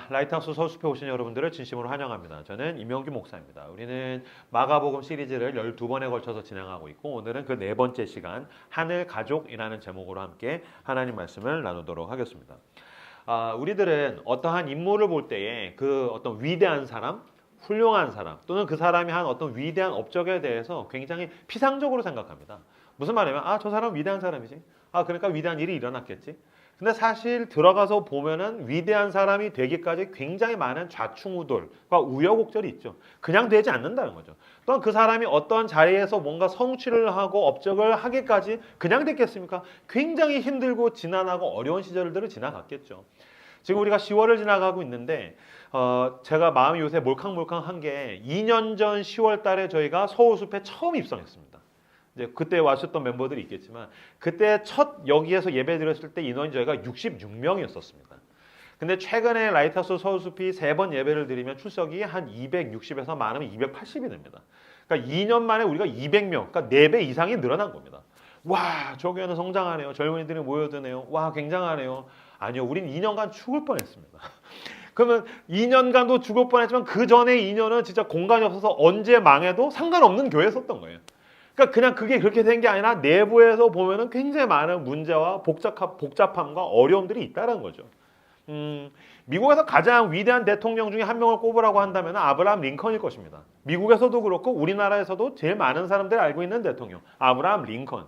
라이트하우스 서울숲에 오신 여러분들을 진심으로 환영합니다. 저는 임영규 목사입니다. 우리는 마가복음 시리즈를 12번에 걸쳐서 진행하고 있고 오늘은 그 네 번째 시간 하늘 가족이라는 제목으로 함께 하나님 말씀을 나누도록 하겠습니다. 우리들은 어떠한 인물을 볼 때에 그 어떤 위대한 사람, 훌륭한 사람 또는 그 사람이 한 어떤 위대한 업적에 대해서 굉장히 피상적으로 생각합니다. 무슨 말이냐면 저 사람 위대한 사람이지. 그러니까 위대한 일이 일어났겠지. 근데 사실 들어가서 보면은 위대한 사람이 되기까지 굉장히 많은 좌충우돌과 우여곡절이 있죠. 그냥 되지 않는다는 거죠. 또한 그 사람이 어떤 자리에서 뭔가 성취를 하고 업적을 하기까지 그냥 됐겠습니까? 굉장히 힘들고 지난하고 어려운 시절들을 지나갔겠죠. 지금 우리가 10월을 지나가고 있는데 제가 마음이 요새 몰캉몰캉한 게 2년 전 10월 달에 저희가 서울숲에 처음 입성했습니다. 이제 그때 왔었던 멤버들이 있겠지만 그때 첫 여기에서 예배 드렸을 때 인원이 저희가 66명이었었습니다. 근데 최근에 라이트하우스 서울숲이 3번 예배를 드리면 출석이 한 260에서 많으면 280이 됩니다. 그러니까 2년 만에 우리가 200명, 그러니까 4배 이상이 늘어난 겁니다. 와, 저 교회는 성장하네요. 젊은이들이 모여드네요. 와, 굉장하네요. 아니요, 우린 2년간 죽을 뻔했습니다. 그러면 2년간도 죽을 뻔했지만 그 전에 2년은 진짜 공간이 없어서 언제 망해도 상관없는 교회였었던 거예요. 그러니까 그냥 그게 그렇게 된 게 아니라 내부에서 보면은 굉장히 많은 문제와 복잡함과 어려움들이 있다는 거죠. 미국에서 가장 위대한 대통령 중에 한 명을 꼽으라고 한다면 아브라함 링컨일 것입니다. 미국에서도 그렇고 우리나라에서도 제일 많은 사람들이 알고 있는 대통령 아브라함 링컨.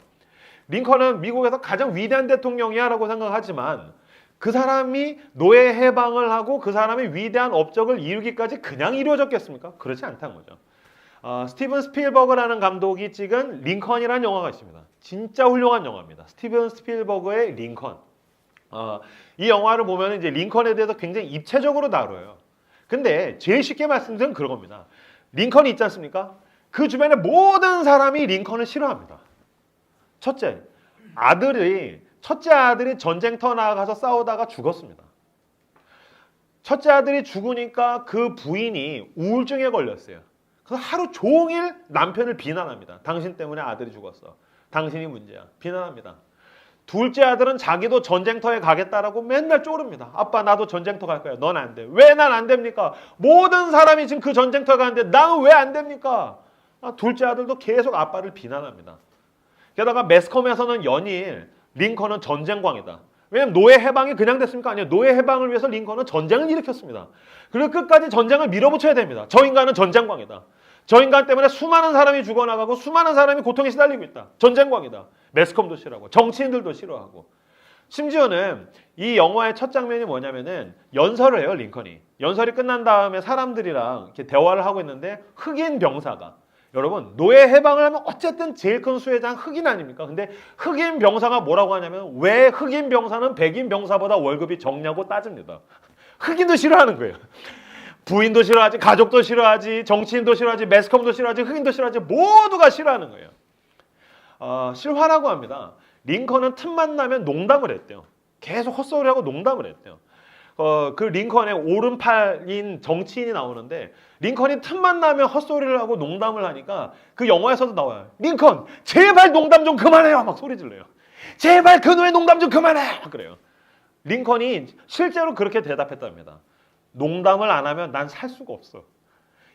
링컨은 미국에서 가장 위대한 대통령이야라고 생각하지만 그 사람이 노예 해방을 하고 그 사람이 위대한 업적을 이루기까지 그냥 이루어졌겠습니까? 그렇지 않다는 거죠. 스티븐 스필버그라는 감독이 찍은 링컨이라는 영화가 있습니다. 진짜 훌륭한 영화입니다. 스티븐 스필버그의 링컨. 이 영화를 보면 이제 링컨에 대해서 굉장히 입체적으로 다뤄요. 근데 제일 쉽게 말씀드리면 그겁니다. 링컨이 있지 않습니까? 그 주변에 모든 사람이 링컨을 싫어합니다. 첫째 아들이 전쟁터 나가서 싸우다가 죽었습니다. 첫째 아들이 죽으니까 그 부인이 우울증에 걸렸어요. 그래서 하루 종일 남편을 비난합니다. 당신 때문에 아들이 죽었어. 당신이 문제야. 비난합니다. 둘째 아들은 자기도 전쟁터에 가겠다라고 맨날 쪼릅니다. 아빠 나도 전쟁터 갈 거야. 넌 안 돼. 왜 난 안 됩니까? 모든 사람이 지금 그 전쟁터에 가는데 나는 왜 안 됩니까? 둘째 아들도 계속 아빠를 비난합니다. 게다가 매스컴에서는 연일 링컨은 전쟁광이다. 왜냐면 노예 해방이 그냥 됐습니까? 아니요. 노예 해방을 위해서 링컨은 전쟁을 일으켰습니다. 그리고 끝까지 전쟁을 밀어붙여야 됩니다. 저 인간은 전쟁광이다. 저 인간 때문에 수많은 사람이 죽어나가고 수많은 사람이 고통에 시달리고 있다. 전쟁광이다. 매스컴도 싫어하고 정치인들도 싫어하고. 심지어는 이 영화의 첫 장면이 뭐냐면은 연설을 해요. 링컨이. 연설이 끝난 다음에 사람들이랑 이렇게 대화를 하고 있는데 흑인 병사가 여러분 노예 해방을 하면 어쨌든 제일 큰 수혜자는 흑인 아닙니까? 근데 흑인 병사가 뭐라고 하냐면 왜 흑인 병사는 백인 병사보다 월급이 적냐고 따집니다. 흑인도 싫어하는 거예요. 부인도 싫어하지, 가족도 싫어하지, 정치인도 싫어하지, 매스컴도 싫어하지, 흑인도 싫어하지, 모두가 싫어하는 거예요. 실화라고 합니다. 링컨은 틈만 나면 농담을 했대요. 계속 헛소리하고 농담을 했대요. 그 링컨의 오른팔인 정치인이 나오는데 링컨이 틈만 나면 헛소리를 하고 농담을 하니까 그 영화에서도 나와요. 링컨 제발 농담 좀 그만해요. 막 소리 질러요. 제발 그놈의 농담 좀 그만해. 막 그래요. 링컨이 실제로 그렇게 대답했답니다. 농담을 안 하면 난 살 수가 없어.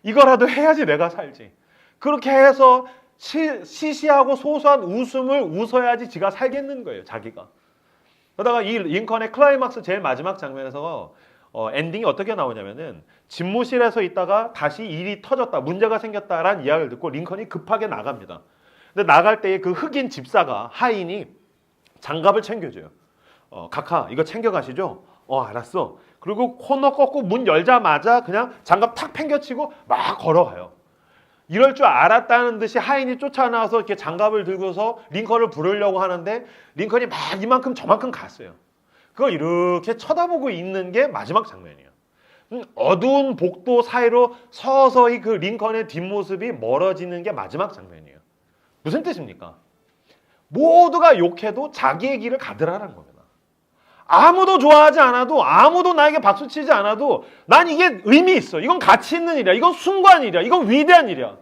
이거라도 해야지 내가 살지. 그렇게 해서 시시하고 소소한 웃음을 웃어야지 지가 살겠는 거예요. 자기가. 그러다가 이 링컨의 클라이막스 제일 마지막 장면에서 엔딩이 어떻게 나오냐면은 집무실에서 있다가 다시 일이 터졌다, 문제가 생겼다라는 이야기를 듣고 링컨이 급하게 나갑니다. 근데 나갈 때에 그 흑인 집사가 하인이 장갑을 챙겨줘요. 카카 이거 챙겨가시죠? 알았어. 그리고 코너 꺾고 문 열자마자 그냥 장갑 탁 팽겨치고 막 걸어가요. 이럴 줄 알았다는 듯이 하인이 쫓아나와서 이렇게 장갑을 들고서 링컨을 부르려고 하는데 링컨이 막 이만큼 저만큼 갔어요. 그걸 이렇게 쳐다보고 있는 게 마지막 장면이에요. 어두운 복도 사이로 서서히 그 링컨의 뒷모습이 멀어지는 게 마지막 장면이에요. 무슨 뜻입니까? 모두가 욕해도 자기의 길을 가더라라는 겁니다. 아무도 좋아하지 않아도 아무도 나에게 박수치지 않아도 난 이게 의미 있어. 이건 가치 있는 일이야. 이건 숭고한 일이야. 이건 위대한 일이야.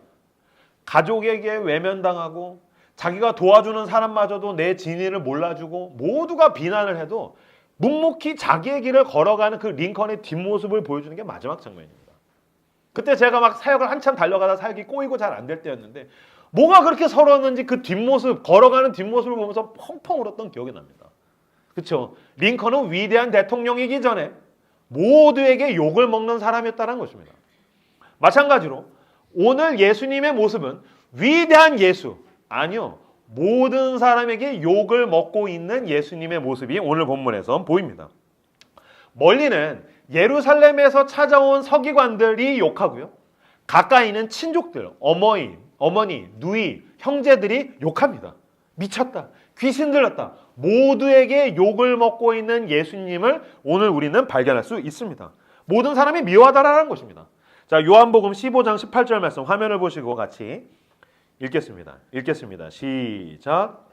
가족에게 외면당하고 자기가 도와주는 사람마저도 내 진위를 몰라주고 모두가 비난을 해도 묵묵히 자기의 길을 걸어가는 그 링컨의 뒷모습을 보여주는 게 마지막 장면입니다. 그때 제가 막 사역을 한참 달려가다 사역이 꼬이고 잘 안 될 때였는데 뭐가 그렇게 서러웠는지 그 뒷모습, 걸어가는 뒷모습을 보면서 펑펑 울었던 기억이 납니다. 그렇죠? 링컨은 위대한 대통령이기 전에 모두에게 욕을 먹는 사람이었다는 것입니다. 마찬가지로 오늘 예수님의 모습은 위대한 예수, 아니요, 모든 사람에게 욕을 먹고 있는 예수님의 모습이 오늘 본문에서 보입니다. 멀리는 예루살렘에서 찾아온 서기관들이 욕하고요, 가까이는 친족들, 어머니, 누이, 형제들이 욕합니다. 미쳤다, 귀신 들렸다, 모두에게 욕을 먹고 있는 예수님을 오늘 우리는 발견할 수 있습니다. 모든 사람이 미워하다라는 것입니다. 자, 요한복음 15장 18절 말씀 화면을 보시고 같이 읽겠습니다. 시작.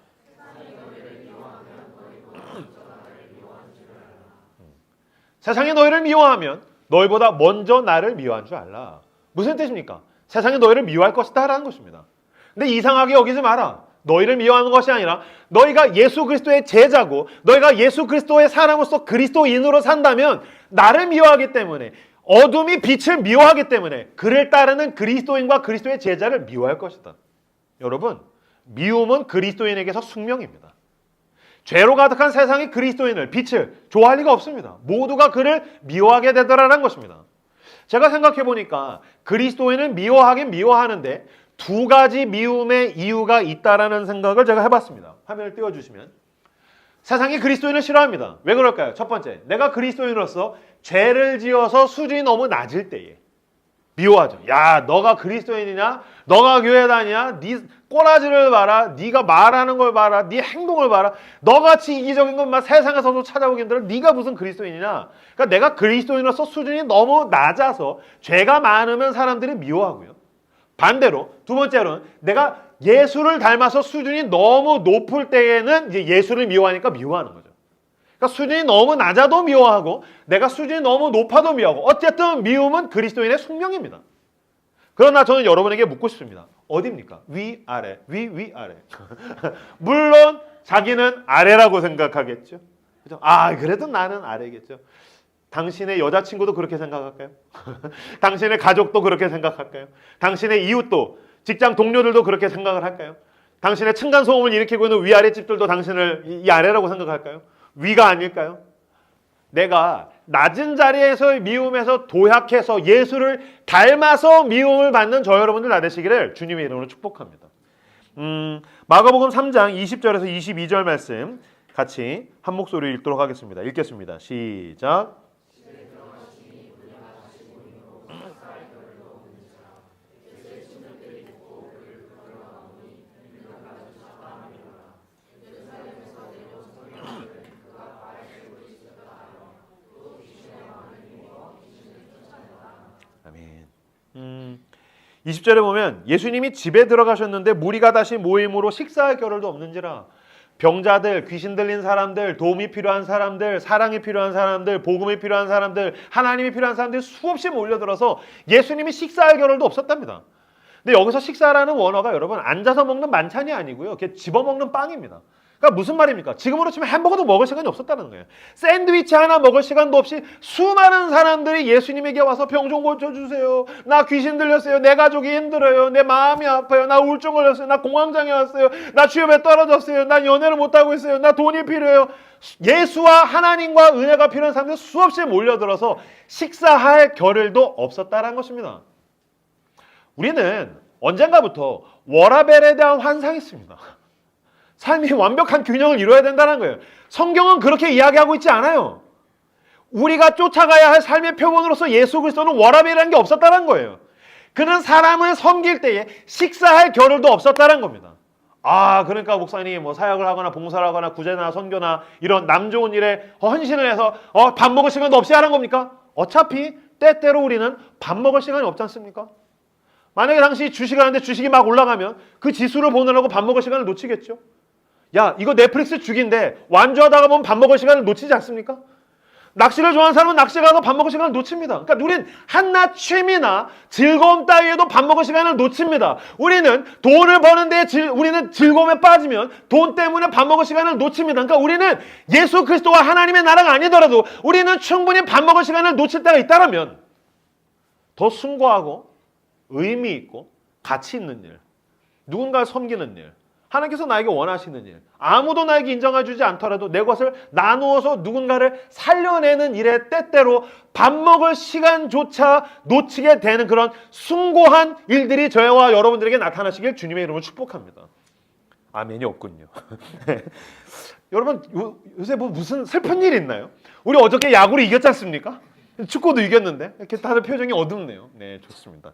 세상이 너희를 미워하면 너희보다 먼저 나를 미워한 줄 알라. 무슨 뜻입니까? 세상이 너희를 미워할 것이다 라는 것입니다. 근데 이상하게 여기지 마라. 너희를 미워하는 것이 아니라 너희가 예수 그리스도의 제자고 너희가 예수 그리스도의 사람으로서 그리스도인으로 산다면 나를 미워하기 때문에, 어둠이 빛을 미워하기 때문에 그를 따르는 그리스도인과 그리스도의 제자를 미워할 것이다. 여러분, 미움은 그리스도인에게서 숙명입니다. 죄로 가득한 세상의 그리스도인을, 빛을 좋아할 리가 없습니다. 모두가 그를 미워하게 되더라는 것입니다. 제가 생각해 보니까 그리스도인을 미워하긴 미워하는데 두 가지 미움의 이유가 있다라는 생각을 제가 해봤습니다. 화면을 띄워주시면, 세상이 그리스도인을 싫어합니다. 왜 그럴까요? 첫 번째, 내가 그리스도인으로서 죄를 지어서 수준이 너무 낮을 때에 미워하죠. 야, 너가 그리스도인이냐? 너가 교회 다니냐? 네 꼬라지를 봐라. 네가 말하는 걸 봐라. 네 행동을 봐라. 너같이 이기적인 것만 세상에서도 찾아오기 힘들어. 네가 무슨 그리스도인이냐? 그러니까 내가 그리스도인으로서 수준이 너무 낮아서 죄가 많으면 사람들이 미워하고요. 반대로 두 번째로는 내가 예수를 닮아서 수준이 너무 높을 때에는 이제 예수를 미워하니까 미워하는 거죠. 그러니까 수준이 너무 낮아도 미워하고 내가 수준이 너무 높아도 미워하고, 어쨌든 미움은 그리스도인의 숙명입니다. 그러나 저는 여러분에게 묻고 싶습니다. 어디입니까? 위, 아래, 위, 아래. 물론 자기는 아래라고 생각하겠죠. 그죠? 아, 그래도 나는 아래겠죠. 당신의 여자친구도 그렇게 생각할까요? 당신의 가족도 그렇게 생각할까요? 당신의 이웃도, 직장 동료들도 그렇게 생각을 할까요? 당신의 층간소음을 일으키고 있는 위아래 집들도 당신을 이 아래라고 생각할까요? 위가 아닐까요? 내가 낮은 자리에서의 미움에서 도약해서 예수를 닮아서 미움을 받는 저 여러분들 다 되시기를 주님의 이름으로 축복합니다. 마가복음 3장 20절에서 22절 말씀 같이 한 목소리로 읽도록 하겠습니다. 읽겠습니다. 시작. 아멘. 20절에 보면 예수님이 집에 들어가셨는데 무리가 다시 모임으로 식사할 겨를도 없는지라. 병자들, 귀신 들린 사람들, 도움이 필요한 사람들, 사랑이 필요한 사람들, 복음이 필요한 사람들, 하나님이 필요한 사람들이 수없이 몰려들어서 예수님이 식사할 겨를도 없었답니다. 근데 여기서 식사라는 원어가 여러분 앉아서 먹는 만찬이 아니고요, 이렇게 집어먹는 빵입니다. 그러니까 무슨 말입니까? 지금으로 치면 햄버거도 먹을 시간이 없었다는 거예요. 샌드위치 하나 먹을 시간도 없이 수많은 사람들이 예수님에게 와서 병 좀 고쳐주세요. 나 귀신 들렸어요. 내 가족이 힘들어요. 내 마음이 아파요. 나 우울증 걸렸어요. 나 공황장애 왔어요. 나 취업에 떨어졌어요. 나 연애를 못하고 있어요. 나 돈이 필요해요. 예수와 하나님과 은혜가 필요한 사람들 수없이 몰려들어서 식사할 겨를도 없었다는 것입니다. 우리는 언젠가부터 워라벨에 대한 환상이 있습니다. 삶이 완벽한 균형을 이루어야 된다는 거예요. 성경은 그렇게 이야기하고 있지 않아요. 우리가 쫓아가야 할 삶의 표본으로서 예수 그리스도는 워라벨이라는 게 없었다는 거예요. 그는 사람을 섬길 때에 식사할 겨를도 없었다는 겁니다. 아, 그러니까 목사님 뭐 사역을 하거나 봉사를 하거나 구제나 선교나 이런 남 좋은 일에 헌신을 해서 밥 먹을 시간도 없이 하는 겁니까? 어차피 때때로 우리는 밥 먹을 시간이 없지 않습니까? 만약에 당시 주식을 하는데 주식이 막 올라가면 그 지수를 보느라고 밥 먹을 시간을 놓치겠죠? 야, 이거 넷플릭스 죽인데 완주하다가 보면 밥 먹을 시간을 놓치지 않습니까? 낚시를 좋아하는 사람은 낚시 가서 밥 먹을 시간을 놓칩니다. 그러니까 우린 한낱 취미나 즐거움 따위에도 밥 먹을 시간을 놓칩니다. 우리는 돈을 버는 데 우리는 즐거움에 빠지면 돈 때문에 밥 먹을 시간을 놓칩니다. 그러니까 우리는 예수 그리스도와 하나님의 나라가 아니더라도 우리는 충분히 밥 먹을 시간을 놓칠 때가 있다면 더 숭고하고 의미 있고 가치 있는 일, 누군가를 섬기는 일, 하나님께서 나에게 원하시는 일, 아무도 나에게 인정해 주지 않더라도 내 것을 나누어서 누군가를 살려내는 일에 때때로 밥 먹을 시간조차 놓치게 되는 그런 숭고한 일들이 저와 여러분들에게 나타나시길 주님의 이름으로 축복합니다. 아멘이 없군요. 여러분 요새 뭐 무슨 슬픈 일 있나요? 우리 어저께 야구를 이겼지 않습니까? 축구도 이겼는데 이렇게 다들 표정이 어둡네요. 네, 좋습니다.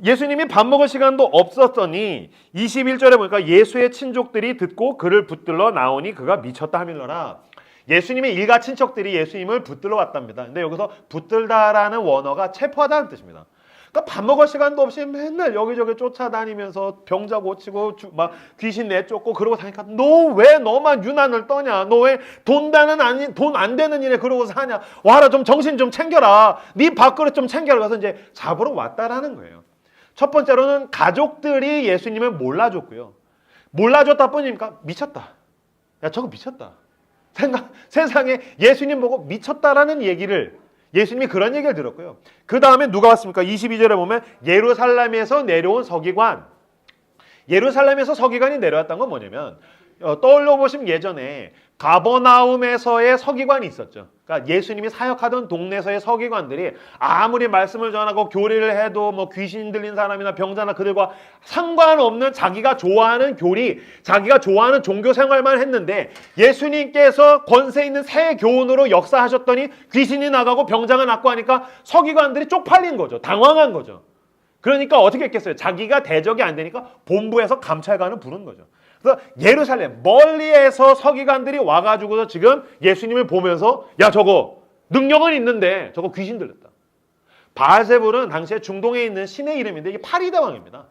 예수님이 밥 먹을 시간도 없었더니 21절에 보니까 예수의 친족들이 듣고 그를 붙들러 나오니 그가 미쳤다 하밀러라. 예수님의 일가 친척들이 예수님을 붙들러 왔답니다. 근데 여기서 붙들다라는 원어가 체포하다는 뜻입니다. 그러니까 밥 먹을 시간도 없이 맨날 여기저기 쫓아다니면서 병자 고치고 막 귀신 내쫓고 그러고 사니까 너 왜 너만 유난을 떠냐? 너 왜 돈 안 되는 일에 그러고 사냐? 와라 좀 정신 좀 챙겨라. 네 밥그릇 좀 챙겨라. 그래서 이제 잡으러 왔다라는 거예요. 첫 번째로는 가족들이 예수님을 몰라줬고요. 몰라줬다 뿐이니까 미쳤다. 야 저거 미쳤다. 세상에 예수님 보고 미쳤다라는 얘기를 예수님이 그런 얘기를 들었고요. 그 다음에 누가 왔습니까? 22절에 보면 예루살렘에서 내려온 서기관. 예루살렘에서 서기관이 내려왔던 건 뭐냐면 떠올려 보시면 예전에 가버나움에서의 서기관이 있었죠. 그러니까 예수님이 사역하던 동네에서의 서기관들이 아무리 말씀을 전하고 교리를 해도 뭐 귀신 들린 사람이나 병자나 그들과 상관없는 자기가 좋아하는 교리, 자기가 좋아하는 종교 생활만 했는데 예수님께서 권세 있는 새 교훈으로 역사하셨더니 귀신이 나가고 병자가 낫고 하니까 서기관들이 쪽팔린 거죠. 당황한 거죠. 그러니까 어떻게 했겠어요? 자기가 대적이 안 되니까 본부에서 감찰관을 부른 거죠. 그래서 예루살렘 멀리에서 서기관들이 와가지고서 지금 예수님을 보면서 야 저거 능력은 있는데 저거 귀신 들렸다. 바알세불은 당시에 중동에 있는 신의 이름인데 이게 파리대왕입니다.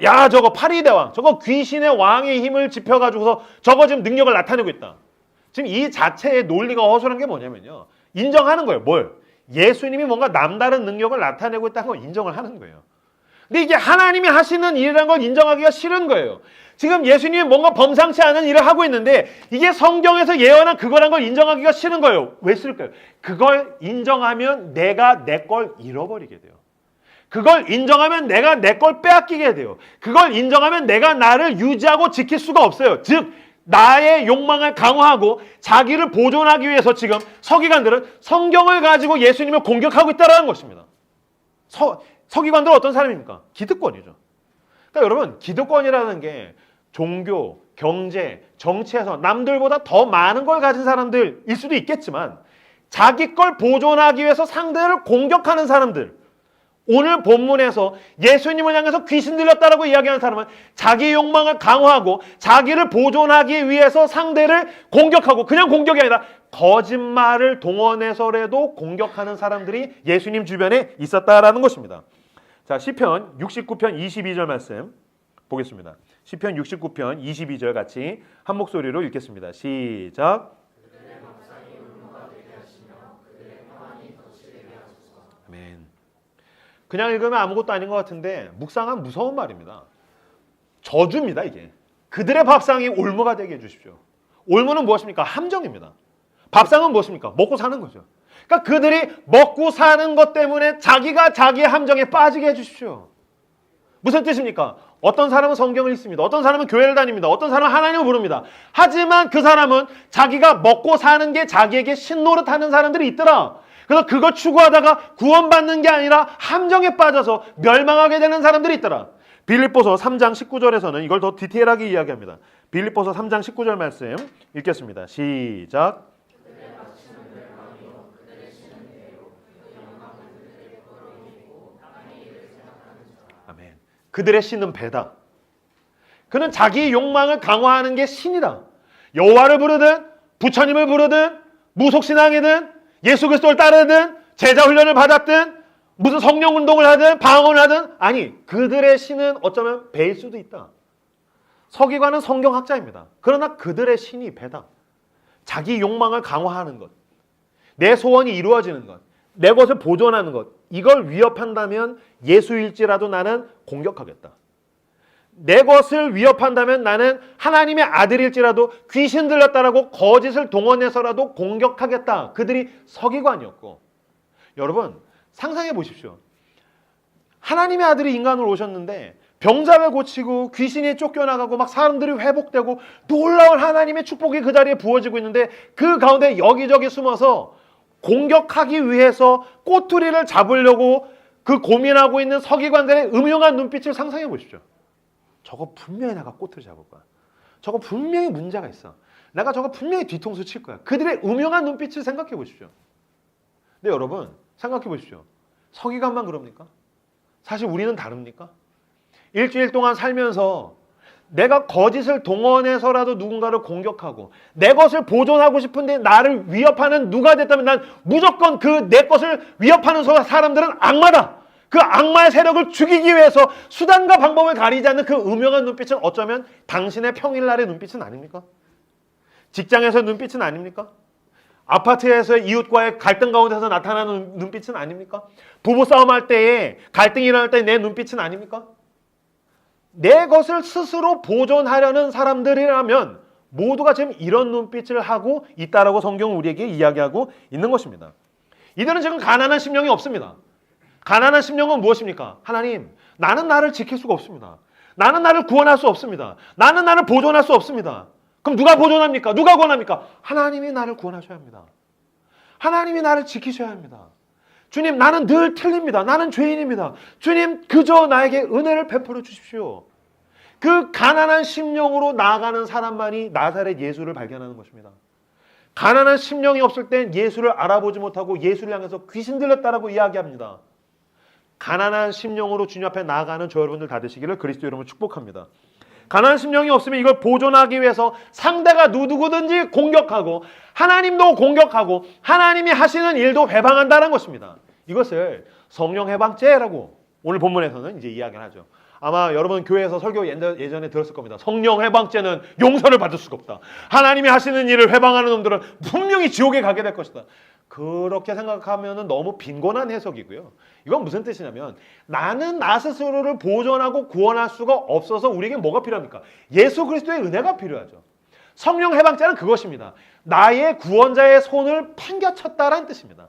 야 저거 파리대왕 저거 귀신의 왕의 힘을 짚어가지고서 저거 지금 능력을 나타내고 있다. 지금 이 자체의 논리가 허술한 게 뭐냐면요. 인정하는 거예요. 뭘? 예수님이 뭔가 남다른 능력을 나타내고 있다는 걸 인정을 하는 거예요. 근데 이게 하나님이 하시는 일이라는 걸 인정하기가 싫은 거예요. 지금 예수님이 뭔가 범상치 않은 일을 하고 있는데 이게 성경에서 예언한 그거란 걸 인정하기가 싫은 거예요. 왜 싫을까요? 그걸 인정하면 내가 내 걸 잃어버리게 돼요. 그걸 인정하면 내가 내 걸 빼앗기게 돼요. 그걸 인정하면 내가 나를 유지하고 지킬 수가 없어요. 즉 나의 욕망을 강화하고 자기를 보존하기 위해서 지금 서기관들은 성경을 가지고 예수님을 공격하고 있다는 것입니다. 서기관들은 어떤 사람입니까? 기득권이죠. 그러니까 여러분 기득권이라는 게 종교, 경제, 정치에서 남들보다 더 많은 걸 가진 사람들일 수도 있겠지만 자기 걸 보존하기 위해서 상대를 공격하는 사람들, 오늘 본문에서 예수님을 향해서 귀신 들렸다라고 이야기하는 사람은 자기 욕망을 강화하고 자기를 보존하기 위해서 상대를 공격하고 그냥 공격이 아니라 거짓말을 동원해서라도 공격하는 사람들이 예수님 주변에 있었다라는 것입니다. 자, 시편 69편 22절 말씀 보겠습니다. 시편 69편 22절 같이 한 목소리로 읽겠습니다. 시작. 아멘. 그냥 읽으면 아무것도 아닌 것 같은데 묵상하면 무서운 말입니다. 저주입니다 이게. 그들의 밥상이 올무가 되게 해주십시오. 올무는 무엇입니까? 함정입니다. 밥상은 무엇입니까? 먹고 사는 거죠. 그러니까 그들이 먹고 사는 것 때문에 자기가 자기의 함정에 빠지게 해주십시오. 무슨 뜻입니까? 어떤 사람은 성경을 읽습니다. 어떤 사람은 교회를 다닙니다. 어떤 사람은 하나님을 부릅니다. 하지만 그 사람은 자기가 먹고 사는 게 자기에게 신노릇하는 사람들이 있더라. 그래서 그걸 추구하다가 구원받는 게 아니라 함정에 빠져서 멸망하게 되는 사람들이 있더라. 빌립보서 3장 19절에서는 이걸 더 디테일하게 이야기합니다. 빌립보서 3장 19절 말씀 읽겠습니다. 시작. 아멘. 그들의 신은 배다. 그는 자기 욕망을 강화하는 게 신이다. 여호와를 부르든 부처님을 부르든 무속신앙이든 예수 그리스도를 따르든 제자 훈련을 받았든 무슨 성령 운동을 하든 방언을 하든 아니 그들의 신은 어쩌면 배일 수도 있다. 서기관은 성경학자입니다. 그러나 그들의 신이 배다. 자기 욕망을 강화하는 것. 내 소원이 이루어지는 것, 내 것을 보존하는 것, 이걸 위협한다면 예수일지라도 나는 공격하겠다. 내 것을 위협한다면 나는 하나님의 아들일지라도 귀신 들렸다라고 거짓을 동원해서라도 공격하겠다. 그들이 서기관이었고, 여러분 상상해 보십시오. 하나님의 아들이 인간으로 오셨는데 병자를 고치고 귀신이 쫓겨나가고 막 사람들이 회복되고 놀라운 하나님의 축복이 그 자리에 부어지고 있는데 그 가운데 여기저기 숨어서 공격하기 위해서 꼬투리를 잡으려고 그 고민하고 있는 서기관들의 음흉한 눈빛을 상상해 보십시오. 저거 분명히 내가 꼬투리 잡을 거야. 저거 분명히 문제가 있어. 내가 저거 분명히 뒤통수 칠 거야. 그들의 음흉한 눈빛을 생각해 보십시오. 근데 여러분 생각해 보십시오. 서기관만 그럽니까? 사실 우리는 다릅니까? 일주일 동안 살면서 내가 거짓을 동원해서라도 누군가를 공격하고 내 것을 보존하고 싶은데 나를 위협하는 누가 됐다면 난 무조건 그 내 것을 위협하는 사람들은 악마다. 그 악마의 세력을 죽이기 위해서 수단과 방법을 가리지 않는 그 음흉한 눈빛은 어쩌면 당신의 평일날의 눈빛은 아닙니까? 직장에서의 눈빛은 아닙니까? 아파트에서의 이웃과의 갈등 가운데서 나타나는 눈빛은 아닙니까? 부부싸움 할 때에 갈등이 일어날 때 내 눈빛은 아닙니까? 내 것을 스스로 보존하려는 사람들이라면 모두가 지금 이런 눈빛을 하고 있다라고 성경은 우리에게 이야기하고 있는 것입니다. 이들은 지금 가난한 심령이 없습니다. 가난한 심령은 무엇입니까? 하나님, 나는 나를 지킬 수가 없습니다. 나는 나를 구원할 수 없습니다. 나는 나를 보존할 수 없습니다. 그럼 누가 보존합니까? 누가 구원합니까? 하나님이 나를 구원하셔야 합니다. 하나님이 나를 지키셔야 합니다. 주님, 나는 늘 틀립니다. 나는 죄인입니다. 주님, 그저 나에게 은혜를 베풀어 주십시오. 그 가난한 심령으로 나아가는 사람만이 나사렛 예수를 발견하는 것입니다. 가난한 심령이 없을 땐 예수를 알아보지 못하고 예수를 향해서 귀신 들렸다라고 이야기합니다. 가난한 심령으로 주님 앞에 나아가는 저 여러분들 다 되시기를 그리스도 이름으로 축복합니다. 가난한 심령이 없으면 이걸 보존하기 위해서 상대가 누구든지 공격하고 하나님도 공격하고 하나님이 하시는 일도 해방한다는 것입니다. 이것을 성령 해방죄라고 오늘 본문에서는 이제 이야기를 하죠. 아마 여러분 교회에서 설교 예전에 들었을 겁니다. 성령 해방죄는 용서를 받을 수가 없다. 하나님이 하시는 일을 해방하는 놈들은 분명히 지옥에 가게 될 것이다. 그렇게 생각하면 너무 빈곤한 해석이고요. 이건 무슨 뜻이냐면 나는 나 스스로를 보존하고 구원할 수가 없어서 우리에게 뭐가 필요합니까? 예수 그리스도의 은혜가 필요하죠. 성령 해방죄는 그것입니다. 나의 구원자의 손을 팽겨쳤다라는 뜻입니다.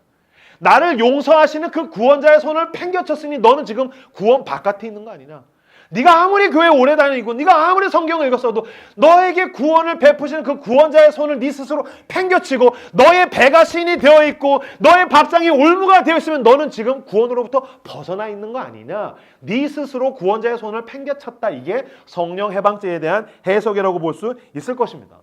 나를 용서하시는 그 구원자의 손을 팽겨쳤으니 너는 지금 구원 바깥에 있는 거 아니냐? 네가 아무리 교회 오래 다니고 네가 아무리 성경을 읽었어도 너에게 구원을 베푸시는 그 구원자의 손을 네 스스로 팽겨치고 너의 배가 신이 되어 있고 너의 밥상이 올무가 되어 있으면 너는 지금 구원으로부터 벗어나 있는 거 아니냐? 네 스스로 구원자의 손을 팽겨쳤다. 이게 성령 해방죄에 대한 해석이라고 볼 수 있을 것입니다.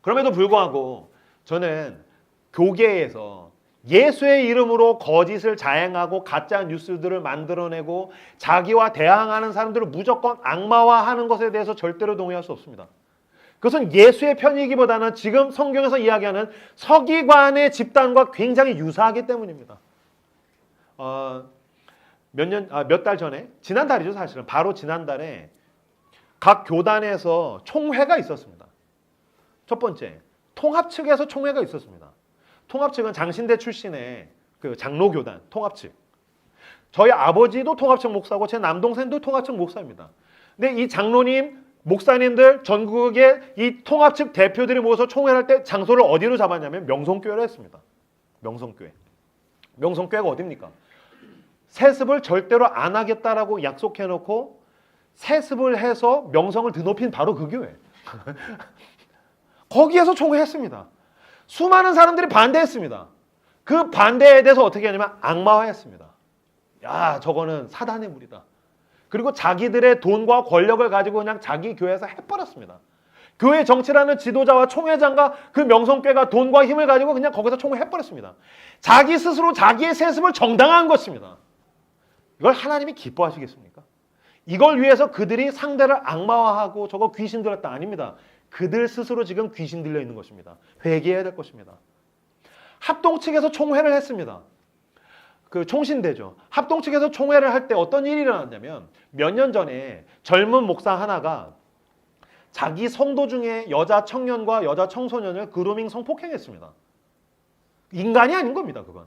그럼에도 불구하고 저는 교계에서 예수의 이름으로 거짓을 자행하고 가짜 뉴스들을 만들어내고 자기와 대항하는 사람들을 무조건 악마화하는 것에 대해서 절대로 동의할 수 없습니다. 그것은 예수의 편이기보다는 지금 성경에서 이야기하는 서기관의 집단과 굉장히 유사하기 때문입니다. 몇 달 전에, 지난달이죠 사실은. 바로 지난달에 각 교단에서 총회가 있었습니다. 첫 번째, 통합 측에서 총회가 있었습니다. 통합 측은 장신대 출신의 그 장로교단 통합 측. 저희 아버지도 통합 측 목사고 제 남동생도 통합 측 목사입니다. 근데 이 장로님, 목사님들 전국의 이 통합 측 대표들이 모여서 총회를 할 때 장소를 어디로 잡았냐면 명성교회로 했습니다. 명성교회. 명성교회가 어디입니까? 세습을 절대로 안 하겠다라고 약속해놓고 세습을 해서 명성을 드높인 바로 그 교회. 거기에서 총회했습니다. 수많은 사람들이 반대했습니다. 그 반대에 대해서 어떻게 하냐면 악마화했습니다. 야, 저거는 사단의 무리다. 그리고 자기들의 돈과 권력을 가지고 그냥 자기 교회에서 해버렸습니다. 교회 정치라는 지도자와 총회장과 그 명성교회가 돈과 힘을 가지고 그냥 거기서 총회해버렸습니다. 자기 스스로 자기의 세습을 정당화한 것입니다. 이걸 하나님이 기뻐하시겠습니까? 이걸 위해서 그들이 상대를 악마화하고 저거 귀신 들었다 아닙니다. 그들 스스로 지금 귀신 들려 있는 것입니다. 회개해야 될 것입니다. 합동 측에서 총회를 했습니다. 그 총신대죠. 합동 측에서 총회를 할 때 어떤 일이 일어났냐면 몇 년 전에 젊은 목사 하나가 자기 성도 중에 여자 청년과 여자 청소년을 그루밍 성폭행했습니다. 인간이 아닌 겁니다. 그건.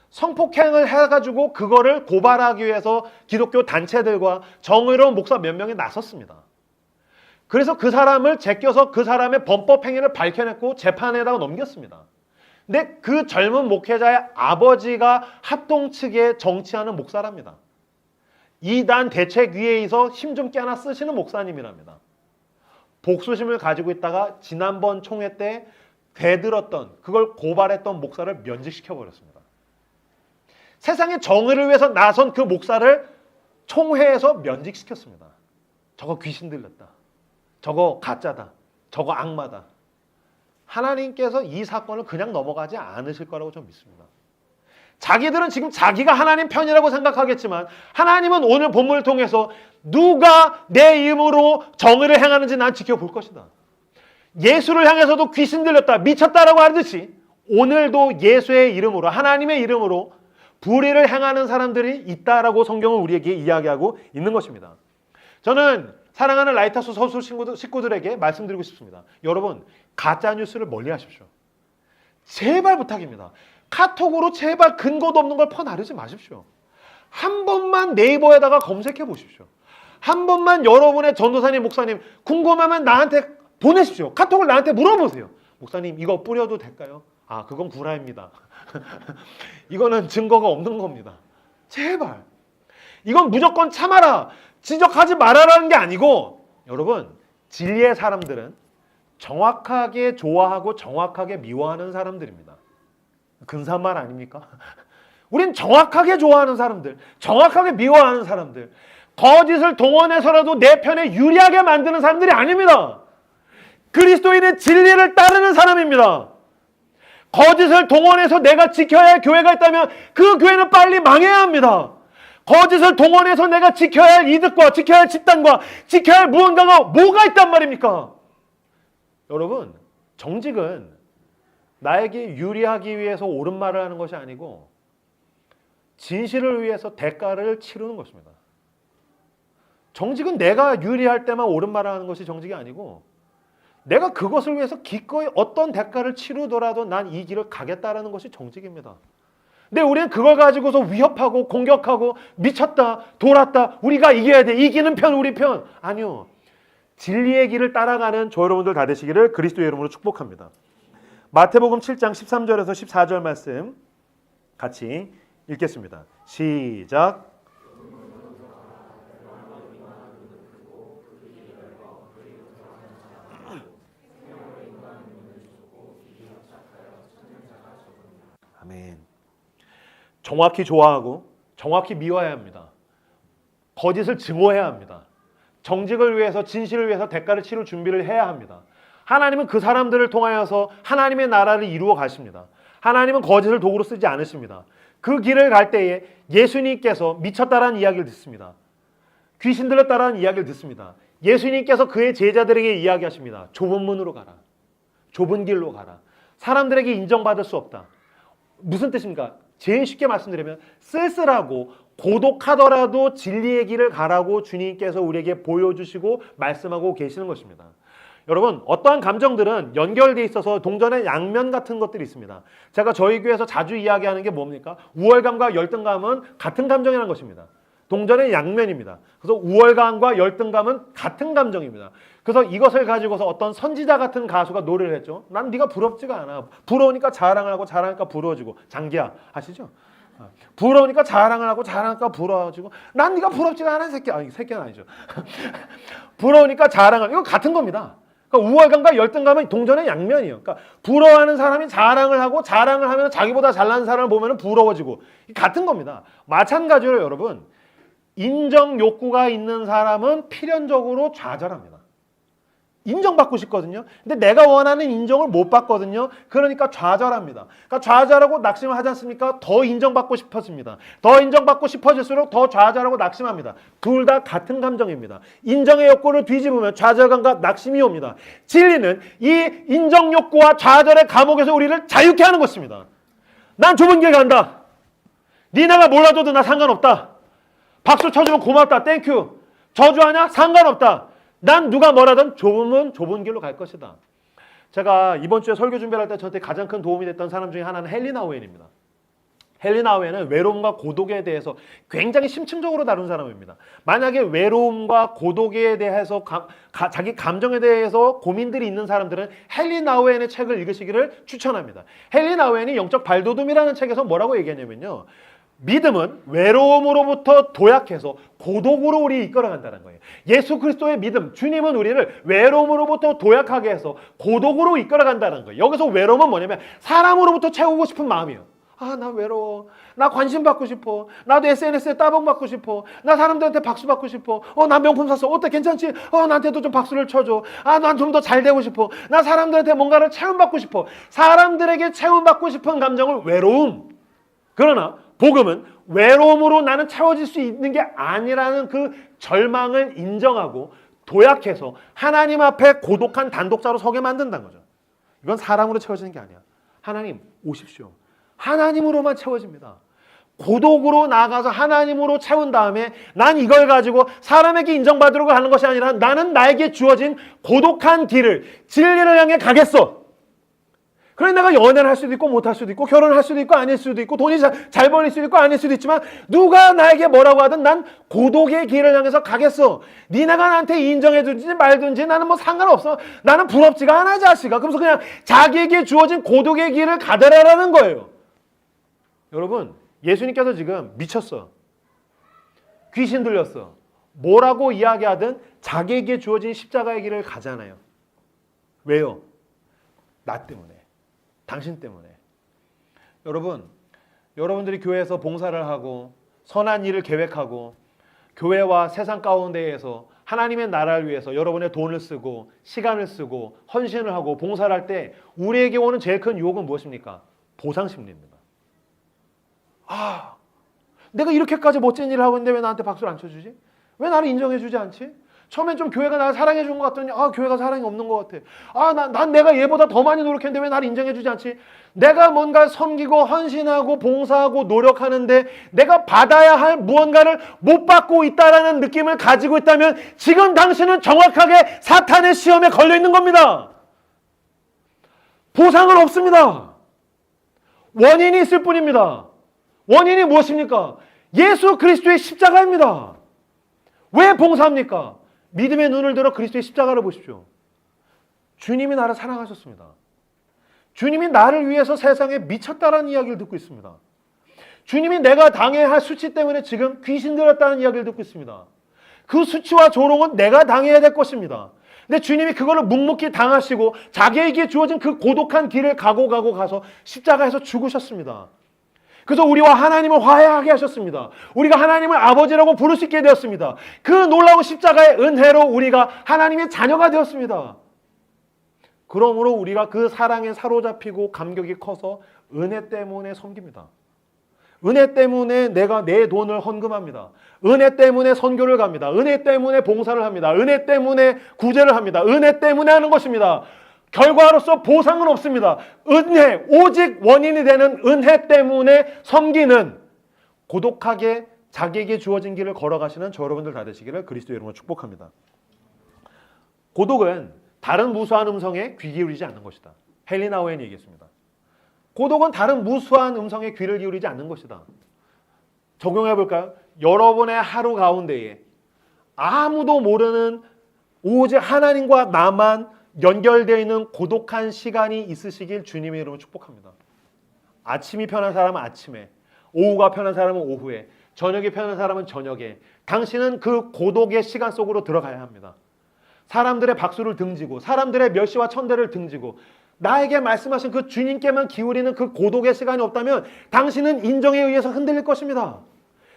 성폭행을 해가지고 그거를 고발하기 위해서 기독교 단체들과 정의로운 목사 몇 명이 나섰습니다. 그래서 그 사람을 제껴서 그 사람의 범법 행위를 밝혀냈고 재판에다가 넘겼습니다. 근데 그 젊은 목회자의 아버지가 합동 측에 정치하는 목사랍니다. 이단 대책위에서 힘 좀 깨나 쓰시는 목사님이랍니다. 복수심을 가지고 있다가 지난번 총회 때 대들었던, 그걸 고발했던 목사를 면직시켜버렸습니다. 세상의 정의를 위해서 나선 그 목사를 총회에서 면직시켰습니다. 저거 귀신 들렸다. 저거 가짜다. 저거 악마다. 하나님께서 이 사건을 그냥 넘어가지 않으실 거라고 저는 믿습니다. 자기들은 지금 자기가 하나님 편이라고 생각하겠지만 하나님은 오늘 본문을 통해서 누가 내 이름으로 정의를 행하는지 난 지켜볼 것이다. 예수를 향해서도 귀신 들렸다, 미쳤다라고 하듯이 오늘도 예수의 이름으로, 하나님의 이름으로 불의를 행하는 사람들이 있다라고 성경은 우리에게 이야기하고 있는 것입니다. 저는 사랑하는 라이트하우스 서수 식구들에게 말씀드리고 싶습니다. 여러분, 가짜뉴스를 멀리 하십시오. 제발 부탁입니다. 카톡으로 제발 근거도 없는 걸 퍼나르지 마십시오. 한 번만 네이버에다가 검색해 보십시오. 한 번만 여러분의 전도사님, 목사님 궁금하면 나한테 보내십시오. 카톡을 나한테 물어보세요. 목사님, 이거 뿌려도 될까요? 아, 그건 구라입니다. 이거는 증거가 없는 겁니다. 제발. 이건 무조건 참아라, 지적하지 말아라는 게 아니고, 여러분, 진리의 사람들은 정확하게 좋아하고 정확하게 미워하는 사람들입니다. 근사한 말 아닙니까? 우린 정확하게 좋아하는 사람들, 정확하게 미워하는 사람들, 거짓을 동원해서라도 내 편에 유리하게 만드는 사람들이 아닙니다. 그리스도인의 진리를 따르는 사람입니다. 거짓을 동원해서 내가 지켜야 할 교회가 있다면 그 교회는 빨리 망해야 합니다. 거짓을 동원해서 내가 지켜야 할 이득과 지켜야 할 집단과 지켜야 할 무언가가 뭐가 있단 말입니까? 여러분, 정직은 나에게 유리하기 위해서 옳은 말을 하는 것이 아니고 진실을 위해서 대가를 치르는 것입니다. 정직은 내가 유리할 때만 옳은 말을 하는 것이 정직이 아니고 내가 그것을 위해서 기꺼이 어떤 대가를 치르더라도 난 이 길을 가겠다라는 것이 정직입니다. 근데 우리는 그걸 가지고서 위협하고 공격하고 미쳤다, 돌았다, 우리가 이겨야 돼, 이기는 편, 우리 편. 아니요. 진리의 길을 따라가는 저 여러분들 다 되시기를 그리스도의 이름으로 축복합니다. 마태복음 7장 13절에서 14절 말씀 같이 읽겠습니다. 시작. 아멘. 정확히 좋아하고 정확히 미워해야 합니다. 거짓을 증오해야 합니다. 정직을 위해서, 진실을 위해서 대가를 치를 준비를 해야 합니다. 하나님은 그 사람들을 통하여서 하나님의 나라를 이루어 가십니다. 하나님은 거짓을 도구로 쓰지 않으십니다. 그 길을 갈 때에 예수님께서 미쳤다라는 이야기를 듣습니다. 귀신 들렸다라는 이야기를 듣습니다. 예수님께서 그의 제자들에게 이야기하십니다. 좁은 문으로 가라. 좁은 길로 가라. 사람들에게 인정받을 수 없다. 무슨 뜻입니까? 제일 쉽게 말씀드리면 쓸쓸하고 고독하더라도 진리의 길을 가라고 주님께서 우리에게 보여주시고 말씀하고 계시는 것입니다. 여러분, 어떠한 감정들은 연결되어 있어서 동전의 양면 같은 것들이 있습니다. 제가 저희 교회에서 자주 이야기하는 게 뭡니까? 우월감과 열등감은 같은 감정이라는 것입니다. 동전의 양면입니다. 그래서 우월감과 열등감은 같은 감정입니다. 그래서 이것을 가지고서 어떤 선지자 같은 가수가 노래를 했죠. 난 네가 부럽지가 않아. 부러우니까 자랑을 하고 자랑하니까 부러워지고. 장기야, 아시죠? 부러우니까 자랑을 하고 자랑하니까 부러워지고. 난 네가 부럽지가 않아, 새끼야. 아니, 새끼는 아니죠. 부러우니까 자랑을. 이거 같은 겁니다. 그러니까 우월감과 열등감은 동전의 양면이에요. 그러니까 부러워하는 사람이 자랑을 하고 자랑을 하면 자기보다 잘난 사람을 보면 부러워지고. 같은 겁니다. 마찬가지로 여러분, 인정 욕구가 있는 사람은 필연적으로 좌절합니다. 인정받고 싶거든요. 근데 내가 원하는 인정을 못 받거든요. 그러니까 좌절합니다. 그러니까 좌절하고 낙심을 하지 않습니까? 더 인정받고 싶어집니다. 더 인정받고 싶어질수록 더 좌절하고 낙심합니다. 둘 다 같은 감정입니다. 인정의 욕구를 뒤집으면 좌절감과 낙심이 옵니다. 진리는 이 인정 욕구와 좌절의 감옥에서 우리를 자유케 하는 것입니다. 난 좁은 길 간다. 니네가 몰라줘도 나 상관없다. 박수 쳐주면 고맙다. 땡큐. 저주하냐? 상관없다. 난 누가 뭐라든 좁은 길로 갈 것이다. 제가 이번 주에 설교 준비를 할 때 저한테 가장 큰 도움이 됐던 사람 중에 하나는 헨리 나우엔입니다. 헨리 나우엔은 외로움과 고독에 대해서 굉장히 심층적으로 다룬 사람입니다. 만약에 외로움과 고독에 대해서 자기 감정에 대해서 고민들이 있는 사람들은 헨리 나우엔의 책을 읽으시기를 추천합니다. 헨리 나우엔이 영적 발돋움이라는 책에서 뭐라고 얘기하냐면요. 믿음은 외로움으로부터 도약해서 고독으로 우리 이끌어간다는 거예요. 예수 그리스도의 믿음, 주님은 우리를 외로움으로부터 도약하게 해서 고독으로 이끌어간다는 거예요. 여기서 외로움은 뭐냐면 사람으로부터 채우고 싶은 마음이에요. 아, 나 외로워. 나 관심 받고 싶어. 나도 SNS에 따봉 받고 싶어. 나 사람들한테 박수 받고 싶어. 나 명품 샀어. 어때? 괜찮지? 나한테도 좀 박수를 쳐줘. 아, 난 좀 더 잘 되고 싶어. 나 사람들한테 뭔가를 체험받고 싶어. 사람들에게 체험받고 싶은 감정을 외로움. 그러나 복음은 외로움으로 나는 채워질 수 있는 게 아니라는 그 절망을 인정하고 도약해서 하나님 앞에 고독한 단독자로 서게 만든다는 거죠. 이건 사람으로 채워지는 게 아니야. 하나님 오십시오. 하나님으로만 채워집니다. 고독으로 나아가서 하나님으로 채운 다음에 난 이걸 가지고 사람에게 인정받으려고 하는 것이 아니라 나는 나에게 주어진 고독한 길을, 진리를 향해 가겠어. 그래 내가 연애를 할 수도 있고 못할 수도 있고 결혼을 할 수도 있고 아닐 수도 있고 돈이 잘 벌릴 수도 있고 아닐 수도 있지만 누가 나에게 뭐라고 하든 난 고독의 길을 향해서 가겠어. 니네가 나한테 인정해 주든지 말든지 나는 뭐 상관없어. 나는 부럽지가 않아 자식아. 그러면서 그냥 자기에게 주어진 고독의 길을 가더라라는 거예요. 여러분 예수님께서 지금 미쳤어. 귀신 들렸어. 뭐라고 이야기하든 자기에게 주어진 십자가의 길을 가잖아요. 왜요? 나 때문에. 당신 때문에. 여러분, 여러분들이 교회에서 봉사를 하고 선한 일을 계획하고 교회와 세상 가운데에서 하나님의 나라를 위해서 여러분의 돈을 쓰고 시간을 쓰고 헌신을 하고 봉사를 할 때 우리에게 오는 제일 큰 유혹은 무엇입니까? 보상심리입니다. 아, 내가 이렇게까지 멋진 일을 하고 있는데 왜 나한테 박수를 안 쳐주지? 왜 나를 인정해주지 않지? 처음엔 좀 교회가 나를 사랑해준 것 같더니 교회가 사랑이 없는 것 같아. 난 내가 얘보다 더 많이 노력했는데 왜 나를 인정해주지 않지? 내가 뭔가 섬기고 헌신하고 봉사하고 노력하는데 내가 받아야 할 무언가를 못 받고 있다라는 느낌을 가지고 있다면 지금 당신은 정확하게 사탄의 시험에 걸려 있는 겁니다. 보상은 없습니다. 원인이 있을 뿐입니다. 원인이 무엇입니까? 예수 그리스도의 십자가입니다. 왜 봉사합니까? 믿음의 눈을 들어 그리스도의 십자가를 보십시오. 주님이 나를 사랑하셨습니다. 주님이 나를 위해서 세상에 미쳤다라는 이야기를 듣고 있습니다. 주님이 내가 당해야 할 수치 때문에 지금 귀신 들었다는 이야기를 듣고 있습니다. 그 수치와 조롱은 내가 당해야 될 것입니다. 근데 주님이 그거를 묵묵히 당하시고 자기에게 주어진 그 고독한 길을 가서 십자가에서 죽으셨습니다. 그래서 우리와 하나님을 화해하게 하셨습니다. 우리가 하나님을 아버지라고 부를 수 있게 되었습니다. 그 놀라운 십자가의 은혜로 우리가 하나님의 자녀가 되었습니다. 그러므로 우리가 그 사랑에 사로잡히고 감격이 커서 은혜 때문에 섬깁니다. 은혜 때문에 내가 내 돈을 헌금합니다. 은혜 때문에 선교를 갑니다. 은혜 때문에 봉사를 합니다. 은혜 때문에 구제를 합니다. 은혜 때문에 하는 것입니다. 결과로서 보상은 없습니다. 은혜, 오직 원인이 되는 은혜 때문에 섬기는 고독하게 자기에게 주어진 길을 걸어가시는 저 여러분들 다 되시기를 그리스도의 이름으로 축복합니다. 고독은 다른 무수한 음성에 귀 기울이지 않는 것이다. 헨리 나우엔이 얘기했습니다. 고독은 다른 무수한 음성에 귀를 기울이지 않는 것이다. 적용해 볼까요? 여러분의 하루 가운데에 아무도 모르는 오직 하나님과 나만 연결되어 있는 고독한 시간이 있으시길 주님의 이름으로 축복합니다. 아침이 편한 사람은 아침에, 오후가 편한 사람은 오후에, 저녁이 편한 사람은 저녁에 당신은 그 고독의 시간 속으로 들어가야 합니다. 사람들의 박수를 등지고 사람들의 멸시와 천대를 등지고 나에게 말씀하신 그 주님께만 기울이는 그 고독의 시간이 없다면 당신은 인정에 의해서 흔들릴 것입니다.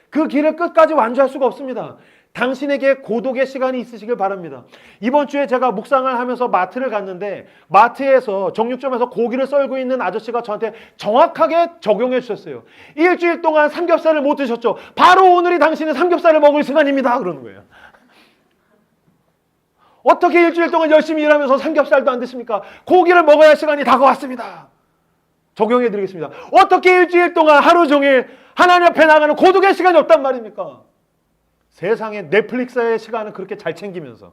그 길을 끝까지 완주할 수가 없습니다. 당신에게 고독의 시간이 있으시길 바랍니다. 이번 주에 제가 묵상을 하면서 마트를 갔는데 마트에서 정육점에서 고기를 썰고 있는 아저씨가 저한테 정확하게 적용해 주셨어요. 일주일 동안 삼겹살을 못 드셨죠? 바로 오늘이 당신은 삼겹살을 먹을 시간입니다. 그러는 거예요. 어떻게 일주일 동안 열심히 일하면서 삼겹살도 안 드십니까? 고기를 먹어야 할 시간이 다가왔습니다. 적용해 드리겠습니다. 어떻게 일주일 동안 하루 종일 하나님 앞에 나가는 고독의 시간이 없단 말입니까? 세상에 넷플릭스의 시간을 그렇게 잘 챙기면서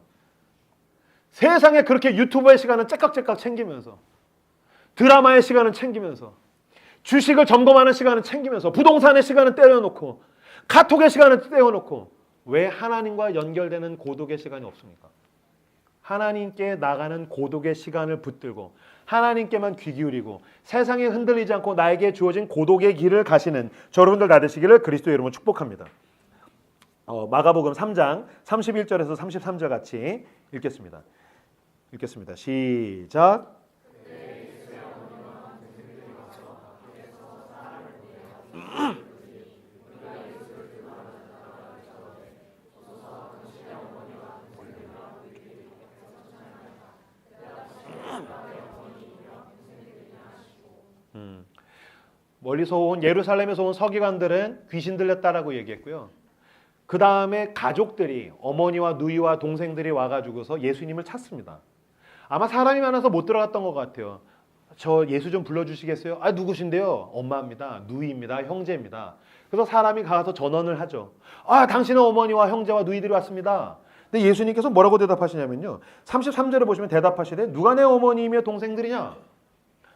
세상에 그렇게 유튜버의 시간은 째깍째깍 챙기면서, 드라마의 시간은 챙기면서, 주식을 점검하는 시간은 챙기면서, 부동산의 시간은 떼어놓고, 카톡의 시간은 떼어놓고, 왜 하나님과 연결되는 고독의 시간이 없습니까? 하나님께 나가는 고독의 시간을 붙들고 하나님께만 귀 기울이고 세상에 흔들리지 않고 나에게 주어진 고독의 길을 가시는 여러분들 다 되시기를 그리스도의 이름으로 축복합니다. 마가복음 3장 31절에서 33절 같이 읽겠습니다. 시작. 멀리서 온 예루살렘에서 온 서기관들은 귀신 들렸다라고 얘기했고요. 그 다음에 가족들이 어머니와 누이와 동생들이 와가지고서 예수님을 찾습니다. 아마 사람이 많아서 못 들어갔던 것 같아요. 저 예수 좀 불러주시겠어요? 아, 누구신데요? 엄마입니다. 누이입니다. 형제입니다. 그래서 사람이 가서 전언을 하죠. 아, 당신의 어머니와 형제와 누이들이 왔습니다. 근데 예수님께서 뭐라고 대답하시냐면요. 33절을 보시면 대답하시되 누가 내 어머니이며 동생들이냐?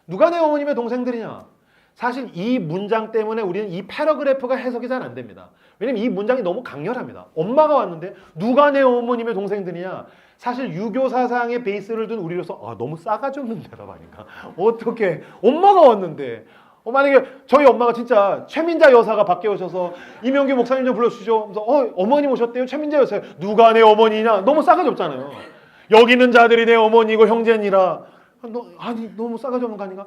누가 내 어머니며 동생들이냐? 사실 이 문장 때문에 우리는 이 패러그래프가 해석이 잘 안 됩니다. 왜냐면 이 문장이 너무 강렬합니다. 엄마가 왔는데 누가 내 어머님의 동생들이냐? 사실 유교 사상의 베이스를 둔 우리로서 너무 싸가지 없는 대답 아닌가? 어떻게 엄마가 왔는데 만약에 저희 엄마가 진짜 최민자 여사가 밖에 오셔서 이명규 목사님 좀 불러주시죠. 그래서 어머님 오셨대요. 최민자 여사. 누가 내 어머니냐? 너무 싸가지 없잖아요. 여기 있는 자들이 내 어머니고 형제니라. 너무 싸가지 없는 거 아닌가?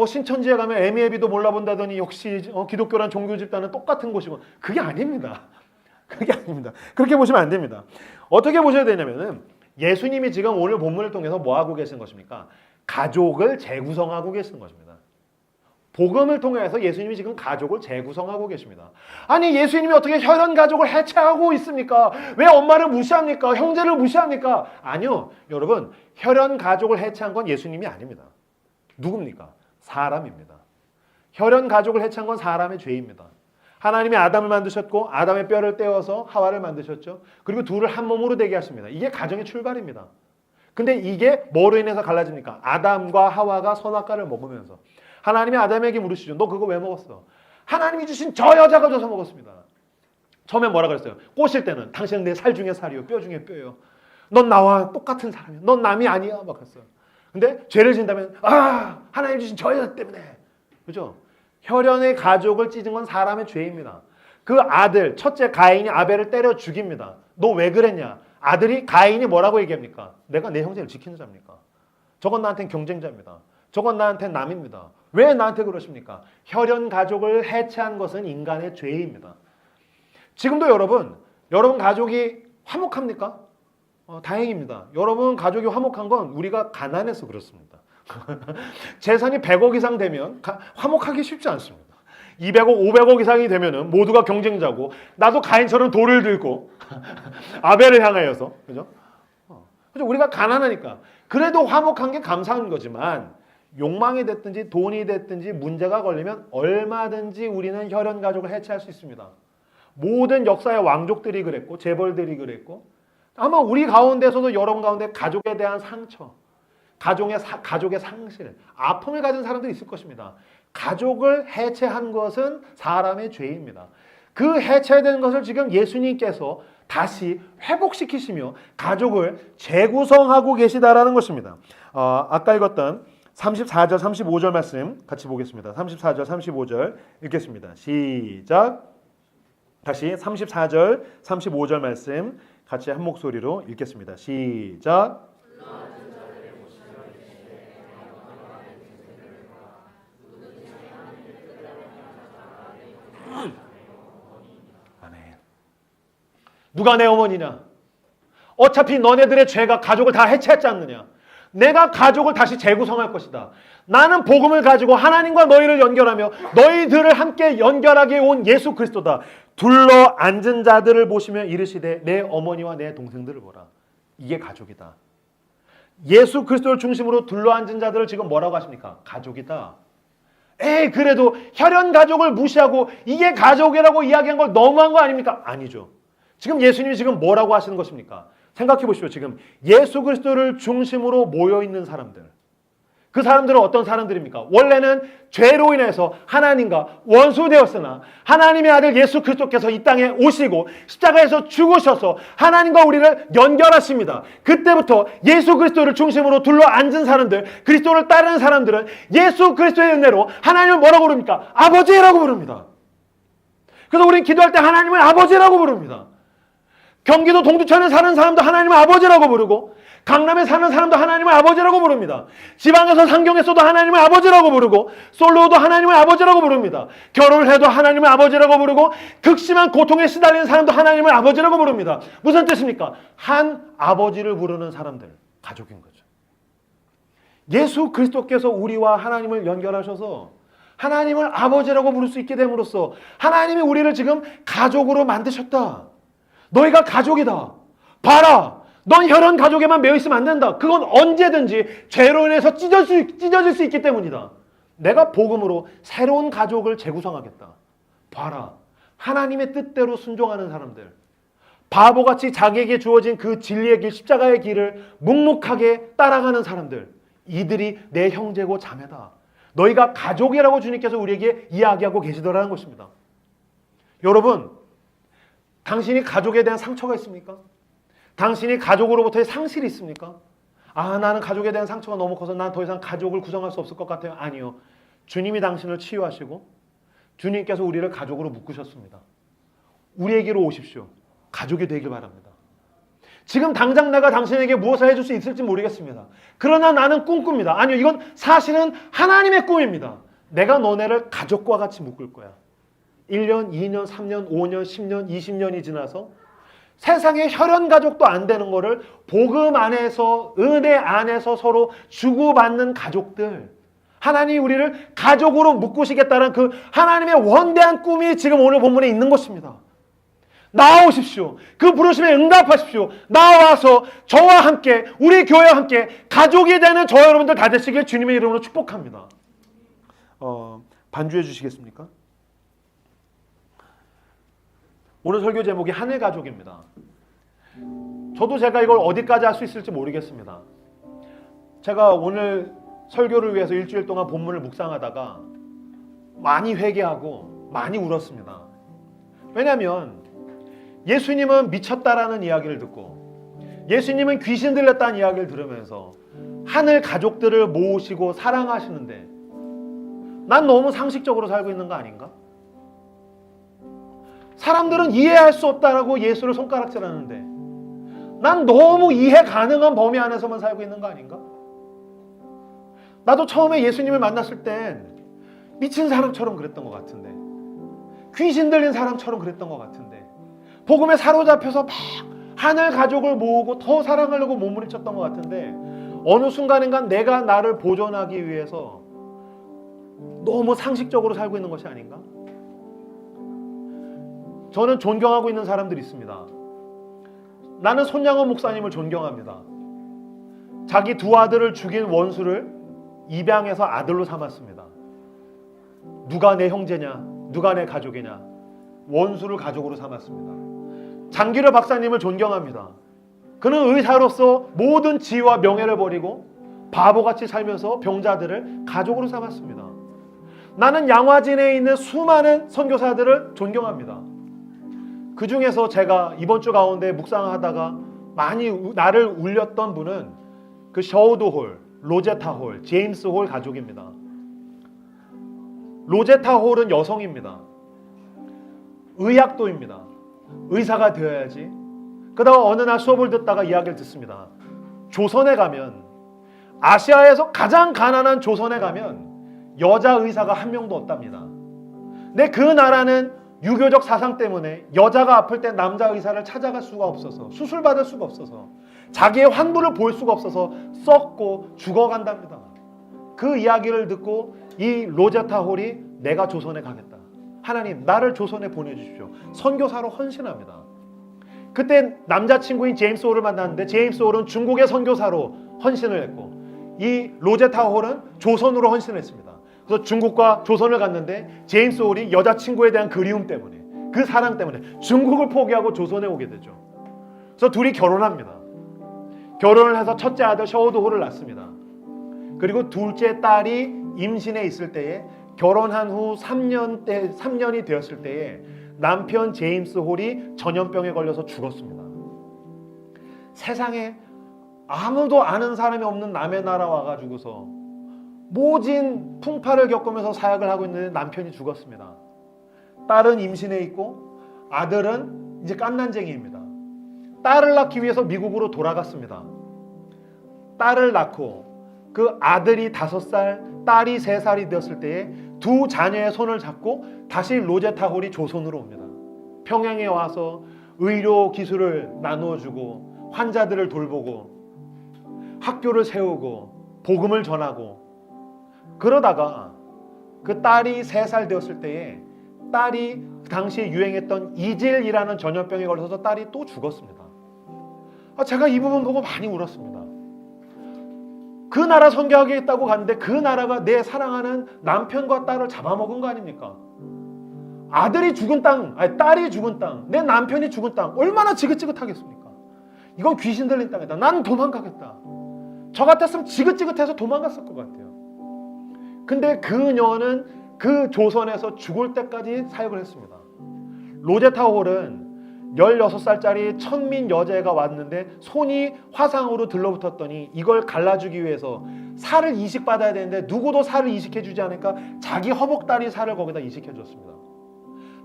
신천지에 가면 에미에비도 몰라본다더니 역시 기독교란 종교 집단은 똑같은 곳이고. 그게 아닙니다. 그게 아닙니다. 그렇게 보시면 안 됩니다. 어떻게 보셔야 되냐면은 예수님이 지금 오늘 본문을 통해서 뭐 하고 계신 것입니까? 가족을 재구성하고 계시는 것입니다. 복음을 통해서 예수님이 지금 가족을 재구성하고 계십니다. 아니 예수님이 어떻게 혈연 가족을 해체하고 있습니까? 왜 엄마를 무시합니까? 형제를 무시합니까? 아니요. 여러분 혈연 가족을 해체한 건 예수님이 아닙니다. 누굽니까? 사람입니다. 혈연 가족을 해체한 건 사람의 죄입니다. 하나님이 아담을 만드셨고 아담의 뼈를 떼어서 하와를 만드셨죠. 그리고 둘을 한 몸으로 되게 하십니다. 이게 가정의 출발입니다. 근데 이게 뭐로 인해서 갈라집니까? 아담과 하와가 선악과를 먹으면서 하나님이 아담에게 물으시죠. 너 그거 왜 먹었어? 하나님이 주신 저 여자가 줘서 먹었습니다. 처음에 뭐라 그랬어요? 꼬실 때는 당신은 내 살 중에 살이요 뼈 중에 뼈요. 넌 나와 똑같은 사람이야. 넌 남이 아니야. 막 했어요. 근데 죄를 진다면 하나님 주신 저 여자 때문에. 그죠? 혈연의 가족을 찢은 건 사람의 죄입니다. 그 아들 첫째 가인이 아벨을 때려 죽입니다. 너 왜 그랬냐? 아들이 가인이 뭐라고 얘기합니까? 내가 내 형제를 지키는 자입니까? 저건 나한테는 경쟁자입니다. 저건 나한테는 남입니다. 왜 나한테 그러십니까? 혈연 가족을 해체한 것은 인간의 죄입니다. 지금도 여러분 가족이 화목합니까? 다행입니다. 여러분 가족이 화목한 건 우리가 가난해서 그렇습니다. 재산이 100억 이상 되면 화목하기 쉽지 않습니다. 200억, 500억 이상이 되면은 모두가 경쟁자고 나도 가인처럼 돌을 들고 아벨을 향하여서 그죠? 우리가 가난하니까 그래도 화목한 게 감사한 거지만 욕망이 됐든지 돈이 됐든지 문제가 걸리면 얼마든지 우리는 혈연 가족을 해체할 수 있습니다. 모든 역사의 왕족들이 그랬고 재벌들이 그랬고 아마 우리 가운데서도 여러분 가운데 가족에 대한 상처, 가족의 상실, 아픔을 가진 사람도 있을 것입니다. 가족을 해체한 것은 사람의 죄입니다. 그 해체된 것을 지금 예수님께서 다시 회복시키시며 가족을 재구성하고 계시다라는 것입니다. 아까 읽었던 34절, 35절 말씀 같이 보겠습니다. 34절, 35절 읽겠습니다. 시작. 다시 34절, 35절 말씀 같이 한 목소리로 읽겠습니다. 시작. 아멘. 누가 내 어머니냐? 어차피 너네들의 죄가 가족을 다 해체했지 않느냐? 내가 가족을 다시 재구성할 것이다. 나는 복음을 가지고 하나님과 너희를 연결하며 너희들을 함께 연결하게 온 예수 그리스도다. 둘러 앉은 자들을 보시며 이르시되 내 어머니와 내 동생들을 보라. 이게 가족이다. 예수 그리스도를 중심으로 둘러 앉은 자들을 지금 뭐라고 하십니까? 가족이다. 그래도 혈연 가족을 무시하고 이게 가족이라고 이야기한 걸 너무한 거 아닙니까? 아니죠. 지금 예수님이 지금 뭐라고 하시는 것입니까? 생각해 보십시오. 지금 예수 그리스도를 중심으로 모여있는 사람들, 그 사람들은 어떤 사람들입니까? 원래는 죄로 인해서 하나님과 원수되었으나 하나님의 아들 예수 그리스도께서 이 땅에 오시고 십자가에서 죽으셔서 하나님과 우리를 연결하십니다. 그때부터 예수 그리스도를 중심으로 둘러 앉은 사람들, 그리스도를 따르는 사람들은 예수 그리스도의 은혜로 하나님을 뭐라고 부릅니까? 아버지라고 부릅니다. 그래서 우리는 기도할 때 하나님을 아버지라고 부릅니다. 경기도 동두천에 사는 사람도 하나님을 아버지라고 부르고, 강남에 사는 사람도 하나님을 아버지라고 부릅니다. 지방에서 상경에서도 하나님을 아버지라고 부르고, 솔로도 하나님을 아버지라고 부릅니다. 결혼을 해도 하나님을 아버지라고 부르고, 극심한 고통에 시달리는 사람도 하나님을 아버지라고 부릅니다. 무슨 뜻입니까? 한 아버지를 부르는 사람들, 가족인 거죠. 예수 그리스도께서 우리와 하나님을 연결하셔서 하나님을 아버지라고 부를 수 있게 됨으로써 하나님이 우리를 지금 가족으로 만드셨다. 너희가 가족이다. 봐라. 넌 혈연 가족에만 매여 있으면 안 된다. 그건 언제든지 죄로 인해서 찢어질 수 있기 때문이다. 내가 복음으로 새로운 가족을 재구성하겠다. 봐라. 하나님의 뜻대로 순종하는 사람들. 바보같이 자기에게 주어진 그 진리의 길, 십자가의 길을 묵묵하게 따라가는 사람들. 이들이 내 형제고 자매다. 너희가 가족이라고 주님께서 우리에게 이야기하고 계시더라는 것입니다. 여러분, 당신이 가족에 대한 상처가 있습니까? 당신이 가족으로부터의 상실이 있습니까? 아, 나는 가족에 대한 상처가 너무 커서 난 더 이상 가족을 구성할 수 없을 것 같아요. 아니요. 주님이 당신을 치유하시고 주님께서 우리를 가족으로 묶으셨습니다. 우리에게로 오십시오. 가족이 되길 바랍니다. 지금 당장 내가 당신에게 무엇을 해줄 수 있을지 모르겠습니다. 그러나 나는 꿈꿉니다. 아니요, 이건 사실은 하나님의 꿈입니다. 내가 너네를 가족과 같이 묶을 거야. 1년, 2년, 3년, 5년, 10년, 20년이 지나서 세상에 혈연 가족도 안 되는 거를 복음 안에서, 은혜 안에서 서로 주고받는 가족들, 하나님이 우리를 가족으로 묶으시겠다는 그 하나님의 원대한 꿈이 지금 오늘 본문에 있는 것입니다. 나오십시오. 그 부르심에 응답하십시오. 나와서 저와 함께, 우리 교회와 함께 가족이 되는 저 여러분들 다 되시길 주님의 이름으로 축복합니다. 반주해 주시겠습니까? 오늘 설교 제목이 하늘가족입니다. 저도 제가 이걸 어디까지 할 수 있을지 모르겠습니다. 제가 오늘 설교를 위해서 일주일 동안 본문을 묵상하다가 많이 회개하고 많이 울었습니다. 왜냐하면 예수님은 미쳤다라는 이야기를 듣고 예수님은 귀신 들렸다는 이야기를 들으면서 하늘 가족들을 모으시고 사랑하시는데 난 너무 상식적으로 살고 있는 거 아닌가? 사람들은 이해할 수 없다라고 예수를 손가락질하는데 난 너무 이해 가능한 범위 안에서만 살고 있는 거 아닌가? 나도 처음에 예수님을 만났을 땐 미친 사람처럼 그랬던 것 같은데, 귀신 들린 사람처럼 그랬던 것 같은데, 복음에 사로잡혀서 막 하늘 가족을 모으고 더 사랑하려고 몸부림쳤던 것 같은데, 어느 순간인가 내가 나를 보존하기 위해서 너무 상식적으로 살고 있는 것이 아닌가? 저는 존경하고 있는 사람들이 있습니다. 나는 손양원 목사님을 존경합니다. 자기 두 아들을 죽인 원수를 입양해서 아들로 삼았습니다. 누가 내 형제냐, 누가 내 가족이냐, 원수를 가족으로 삼았습니다. 장기려 박사님을 존경합니다. 그는 의사로서 모든 지위와 명예를 버리고 바보같이 살면서 병자들을 가족으로 삼았습니다. 나는 양화진에 있는 수많은 선교사들을 존경합니다. 그 중에서 제가 이번 주 가운데 묵상하다가 많이 나를 울렸던 분은 그 셔우드 홀, 로제타 홀, 제임스 홀 가족입니다. 로제타 홀은 여성입니다. 의학도입니다. 의사가 되어야지. 그러다가 어느 날 수업을 듣다가 이야기를 듣습니다. 조선에 가면, 아시아에서 가장 가난한 조선에 가면 여자 의사가 한 명도 없답니다. 근데 그 나라는 유교적 사상 때문에 여자가 아플 때 남자 의사를 찾아갈 수가 없어서, 수술받을 수가 없어서, 자기의 환부를 볼 수가 없어서 썩고 죽어간답니다. 그 이야기를 듣고 이 로제타 홀이 내가 조선에 가겠다. 하나님, 나를 조선에 보내주십시오. 선교사로 헌신합니다. 그때 남자친구인 제임스 홀을 만났는데 제임스 홀은 중국의 선교사로 헌신을 했고 이 로제타 홀은 조선으로 헌신했습니다. 그래서 중국과 조선을 갔는데 제임스 홀이 여자친구에 대한 그리움 때문에, 그 사랑 때문에 중국을 포기하고 조선에 오게 되죠. 그래서 둘이 결혼합니다. 결혼을 해서 첫째 아들 셔우드홀을 낳습니다. 그리고 둘째 딸이 임신해 있을 때에 결혼한 후 3년이 되었을 때에 남편 제임스 홀이 전염병에 걸려서 죽었습니다. 세상에 아무도 아는 사람이 없는 남의 나라 와가지고서 모진 풍파를 겪으면서 사역을 하고 있는데 남편이 죽었습니다. 딸은 임신해 있고 아들은 이제 깐난쟁이입니다. 딸을 낳기 위해서 미국으로 돌아갔습니다. 딸을 낳고 그 아들이 5살, 딸이 3살이 되었을 때에 두 자녀의 손을 잡고 다시 로제타 홀이 조선으로 옵니다. 평양에 와서 의료 기술을 나누어주고 환자들을 돌보고 학교를 세우고 복음을 전하고 그러다가 그 딸이 3살 되었을 때에 딸이 그 당시에 유행했던 이질이라는 전염병에 걸려서 딸이 또 죽었습니다. 제가 이 부분 보고 많이 울었습니다. 그 나라 선교하겠다고 갔는데 그 나라가 내 사랑하는 남편과 딸을 잡아먹은 거 아닙니까? 아들이 죽은 땅, 아니 딸이 죽은 땅, 내 남편이 죽은 땅 얼마나 지긋지긋하겠습니까? 이건 귀신 들린 땅이다. 난 도망가겠다. 저 같았으면 지긋지긋해서 도망갔을 것 같아요. 근데 그녀는 그 조선에서 죽을 때까지 사역을 했습니다. 로제타 홀은 16살짜리 천민 여자애가 왔는데 손이 화상으로 들러붙었더니 이걸 갈라주기 위해서 살을 이식받아야 되는데 누구도 살을 이식해주지 않으니까 자기 허벅다리 살을 거기다 이식해줬습니다.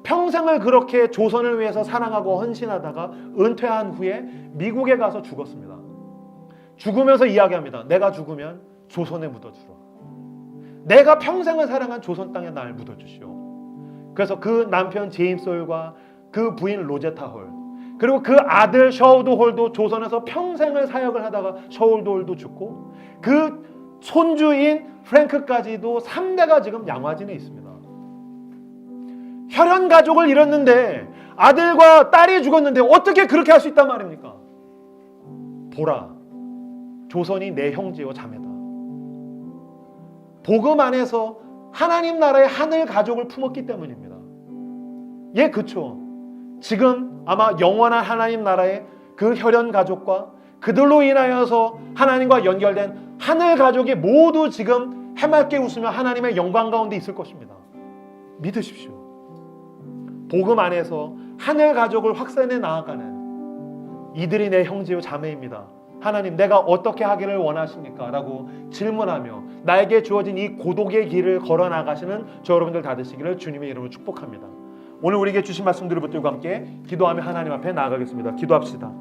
평생을 그렇게 조선을 위해서 사랑하고 헌신하다가 은퇴한 후에 미국에 가서 죽었습니다. 죽으면서 이야기합니다. 내가 죽으면 조선에 묻어주라. 내가 평생을 사랑한 조선 땅에 날 묻어주시오. 그래서 그 남편 제임스 홀과 그 부인 로제타 홀 그리고 그 아들 셔우드 홀도 조선에서 평생을 사역을 하다가 셔우드 홀도 죽고 그 손주인 프랭크까지도 3대가 지금 양화진에 있습니다. 혈연 가족을 잃었는데 아들과 딸이 죽었는데 어떻게 그렇게 할 수 있단 말입니까? 보라, 조선이 내 형제요 자매다. 복음 안에서 하나님 나라의 하늘 가족을 품었기 때문입니다. 예, 그쵸. 지금 아마 영원한 하나님 나라의 그 혈연 가족과 그들로 인하여서 하나님과 연결된 하늘 가족이 모두 지금 해맑게 웃으며 하나님의 영광 가운데 있을 것입니다. 믿으십시오. 복음 안에서 하늘 가족을 확산해 나아가는 이들이 내 형제요 자매입니다. 하나님, 내가 어떻게 하기를 원하십니까? 라고 질문하며 나에게 주어진 이 고독의 길을 걸어 나가시는 저 여러분들 다 되시기를 주님의 이름으로 축복합니다. 오늘 우리에게 주신 말씀들을 붙들고 함께 기도하며 하나님 앞에 나아가겠습니다. 기도합시다.